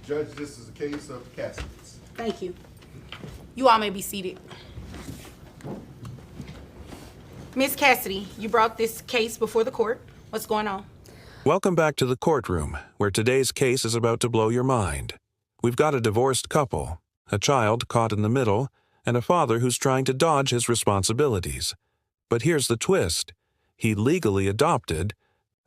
Judge, this is a case of Cassidy's. Thank you. You all may be seated. Miss Cassidy, you brought this case before the court. What's going on? Welcome back to the courtroom, where today's case is about to blow your mind. We've got a divorced couple, a child caught in the middle, and a father who's trying to dodge his responsibilities. But here's the twist. He legally adopted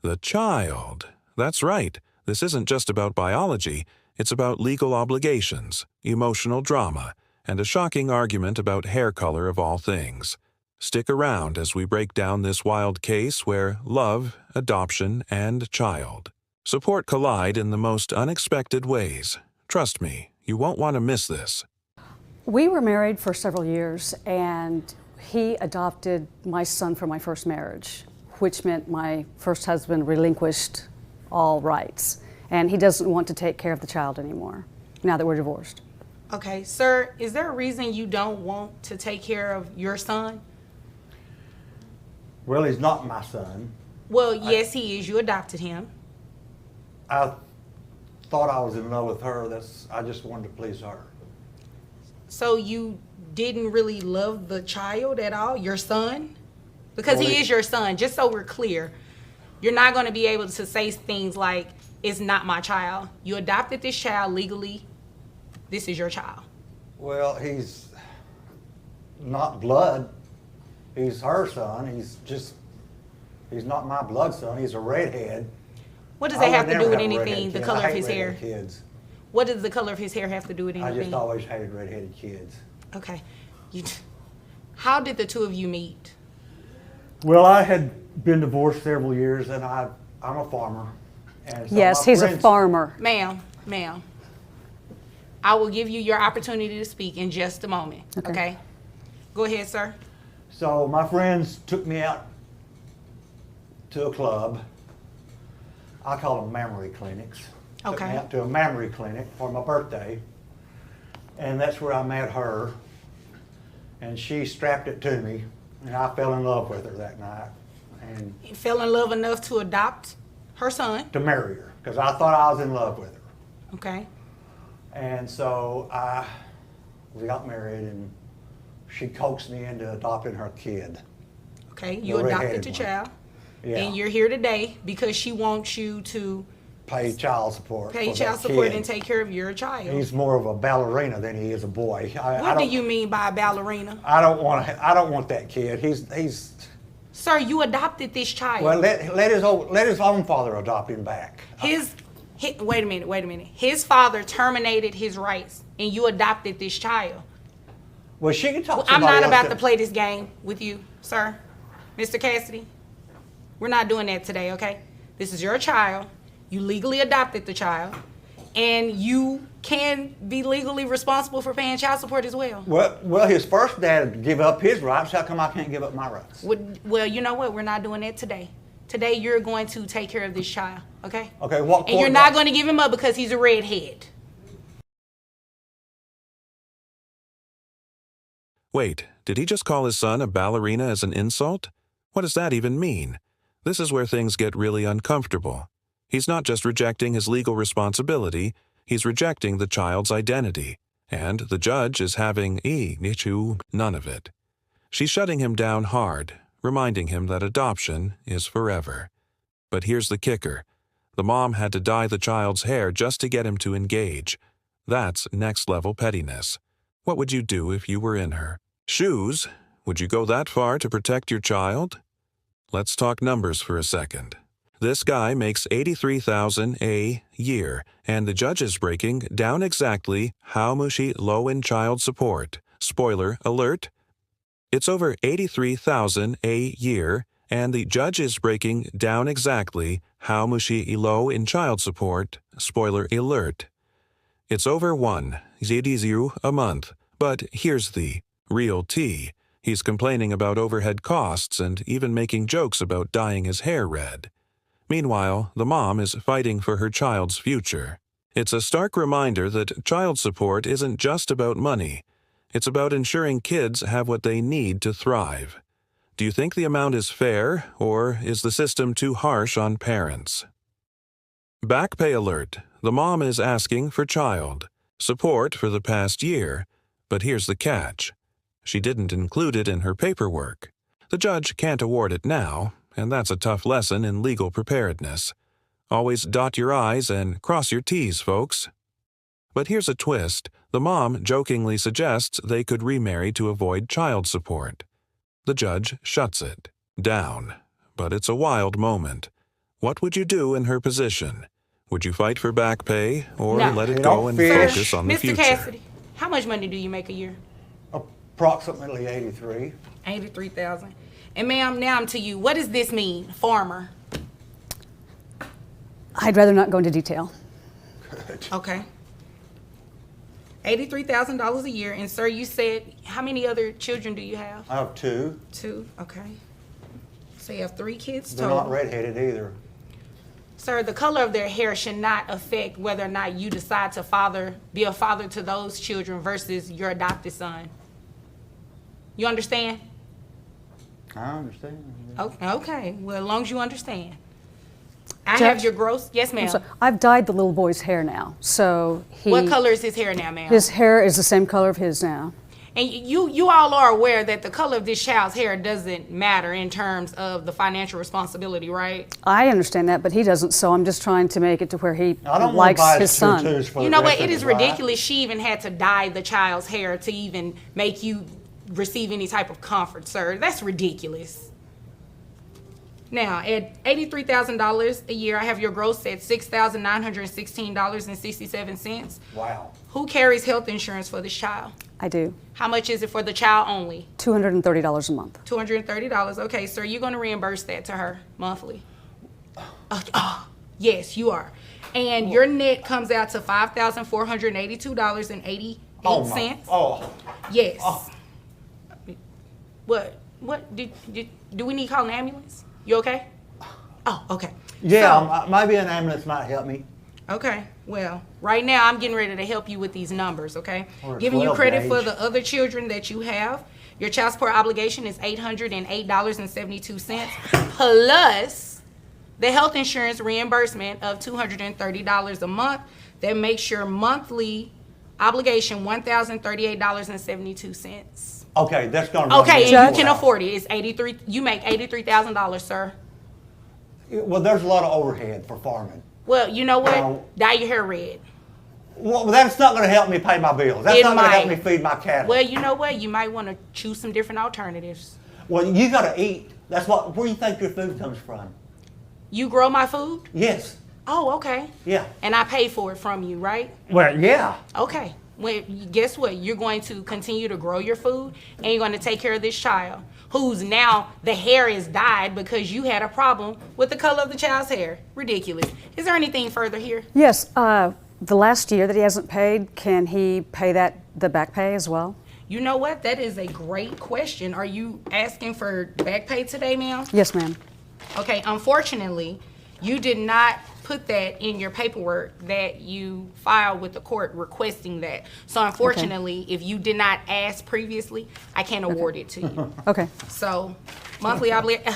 the child. That's right. This isn't just about biology. It's about legal obligations, emotional drama, and a shocking argument about hair color of all things. Stick around as we break down this wild case where love, adoption, and child support collide in the most unexpected ways. Trust me, you won't want to miss this. We were married for several years, and he adopted my son from my first marriage, which meant my first husband relinquished all rights. And he doesn't want to take care of the child anymore, now that we're divorced. Okay, sir, is there a reason you don't want to take care of your son? Well, he's not my son. Well, yes, he is. You adopted him. I thought I was in love with her. I just wanted to please her. So you didn't really love the child at all, your son? Because he is your son, just so we're clear. You're not going to be able to say things like, it's not my child. You adopted this child legally. This is your child. Well, he's not blood. He's her son. He's not my blood son. He's a redhead. What does that have to do with anything, redheaded the kids. color I of hate his hair? redheaded kids. What does the color of his hair have to do with I anything? just always hated redheaded kids. Okay. How did the two of you meet? Well, I had been divorced several years, and I'm a farmer. And so Yes, my he's a friends- farmer. Ma'am, I will give you your opportunity to speak in just a moment, okay? Go ahead, sir. So my friends took me out to a club. I call them mammary clinics. Took Okay. me out to a mammary clinic for my birthday. And that's where I met her. And she strapped it to me. And I fell in love with her that night. And You fell in love enough to adopt her son, to marry her, because I thought I was in love with her. okay? And so we got married, and she coaxed me into adopting her kid. Okay, you The adopted redheaded the one. child, Yeah. and you're here today because she wants you to Pay child support. pay for child that support kid. and take care of your child. He's more of a ballerina than he is a boy. What do you mean by a ballerina? I don't want that kid. He's. Sir, you adopted this child. Well, let his own father adopt him back. Wait a minute. His father terminated his rights, and you adopted this child. Well, she can talk. I'm somebody not else about to play this game with you, sir. Mr. Cassidy, we're not doing that today, okay? This is your child. You legally adopted the child, and you can be legally responsible for paying child support as well. Well, his first dad gave up his rights. How come I can't give up my rights? Well, you know what? We're not doing that today. Today, you're going to take care of this child, okay? Okay, what? And you're not going to give him up because he's a redhead. Wait, did he just call his son a ballerina as an insult? What does that even mean? This is where things get really uncomfortable. He's not just rejecting his legal responsibility, he's rejecting the child's identity. And the judge is having none of it. She's shutting him down hard, reminding him that adoption is forever. But here's the kicker. The mom had to dye the child's hair just to get him to engage. That's next-level pettiness. What would you do if you were in her shoes? Would you go that far to protect your child? Let's talk numbers for a second. This guy makes $83,000 a year, and the judge is breaking down exactly how much he low in child support. Spoiler alert. It's over $83,000 a year, and the judge is breaking down exactly how much he low in child support. Spoiler alert. It's over $1,000 a month, but here's the real tea. He's complaining about overhead costs and even making jokes about dyeing his hair red. Meanwhile, the mom is fighting for her child's future. It's a stark reminder that child support isn't just about money. It's about ensuring kids have what they need to thrive. Do you think the amount is fair, or is the system too harsh on parents? Back pay alert. The mom is asking for child support for the past year, but here's the catch. She didn't include it in her paperwork. The judge can't award it now, and that's a tough lesson in legal preparedness. Always dot your I's and cross your T's, folks. But here's a twist. The mom jokingly suggests they could remarry to avoid child support. The judge shuts it down. But it's a wild moment. What would you do in her position? Would you fight for back pay or No. let it You go don't and fish. focus on the Mr. future? Cassidy, how much money do you make a year? Approximately 83. 83,000. And ma'am, now I'm to you. What does this mean, farmer? I'd rather not go into detail. Okay. $83,000 a year. And sir, you said, how many other children do you have? I have 2. 2. Okay. So you have 3 kids They're total. not redheaded either. Sir, the color of their hair should not affect whether or not you decide to be a father to those children versus your adopted son. You understand? I understand. Okay. Well, as long as you understand. I Judge? have your gross. Yes, ma'am. So I've dyed the little boy's hair now, so What color is his hair now, ma'am? His hair is the same color of his now. And you all are aware that the color of this child's hair doesn't matter in terms of the financial responsibility, right? I understand that, but he doesn't, so I'm just trying to make it to where he I don't want to likes buy his son. tutus for You the know rest what? of It is his life. ridiculous. She even had to dye the child's hair to even make you receive any type of comfort, sir. That's ridiculous. Now, at $83,000 a year, I have your gross at $6,916.67. Wow. Who carries health insurance for this child? I do. How much is it for the child only? $230 a month. $230. Okay, sir, you're going to reimburse that to her monthly. Yes, you are. And your net comes out to $5,482.88. Oh my. Oh. Yes. Oh. What do we need to call an ambulance? You okay? Oh, okay. Yeah, maybe an ambulance might help me. Okay, well, right now I'm getting ready to help you with these numbers, okay? Or a Giving you 12 credit for gauge. the other children that you have. Your child support obligation is $808.72 plus the health insurance reimbursement of $230 a month. That makes your monthly obligation $1,038.72. Okay, that's gonna run Okay, me and you well. can afford it. It's 83. You make $83,000, sir. Well, there's a lot of overhead for farming. Well, you know what? No. Dye your hair red. Well, that's not going to help me pay my bills. That's It not going to help me might. feed my cattle. Well, you know what? You might want to choose some different alternatives. Well, you got to eat. That's what. Where do you think your food comes from? You grow my food? Yes. Oh, okay. Yeah. And I pay for it from you, right? Well, yeah. Okay. Well, guess what? You're going to continue to grow your food, and you're going to take care of this child, who's now the hair is dyed because you had a problem with the color of the child's hair. Ridiculous. Is there anything further here? Yes, the last year that he hasn't paid, can he pay the back pay as well? You know what? That is a great question. Are you asking for back pay today, ma'am? Yes, ma'am. Okay, unfortunately, you did not put that in your paperwork that you filed with the court requesting that. So unfortunately, if you did not ask previously, I can't award it to you. Okay. So monthly obligation,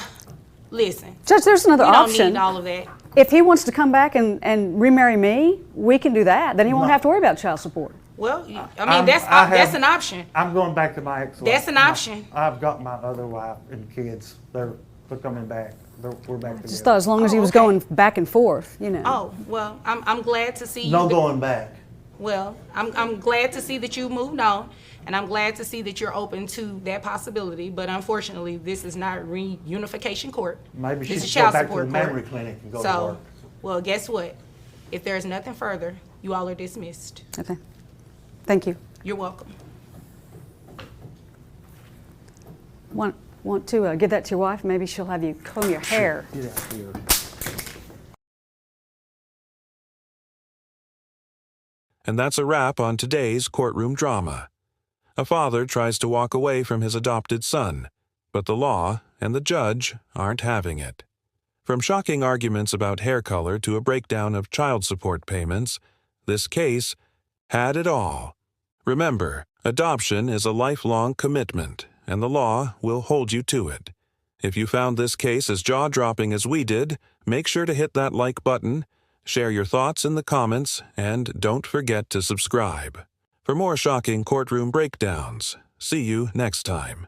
listen, Judge, there's another we don't option. need all of that. If he wants to come back and remarry me, we can do that. Then he won't have to worry about child support. Well, I mean, that's an option. I'm going back to my ex-wife. That's an option. I've got my other wife and kids. They're coming back. We're back together. Just thought as long as he was okay. going back and forth, you know. Oh, well, I'm glad to see you. No going back. Well, I'm glad to see that you moved on, and I'm glad to see that you're open to that possibility. But unfortunately, this is not reunification court. Maybe she This is should go child back to support the court. memory clinic and go to So, work. well, guess what? If there's nothing further, you all are dismissed. Okay. Thank you. You're welcome. Want to give that to your wife? Maybe she'll have you comb your hair. Get out here. And that's a wrap on today's courtroom drama. A father tries to walk away from his adopted son, but the law and the judge aren't having it. From shocking arguments about hair color to a breakdown of child support payments, this case had it all. Remember, adoption is a lifelong commitment, and the law will hold you to it. If you found this case as jaw-dropping as we did, make sure to hit that like button, Share your thoughts in the comments and don't forget to subscribe. For more shocking courtroom breakdowns, see you next time.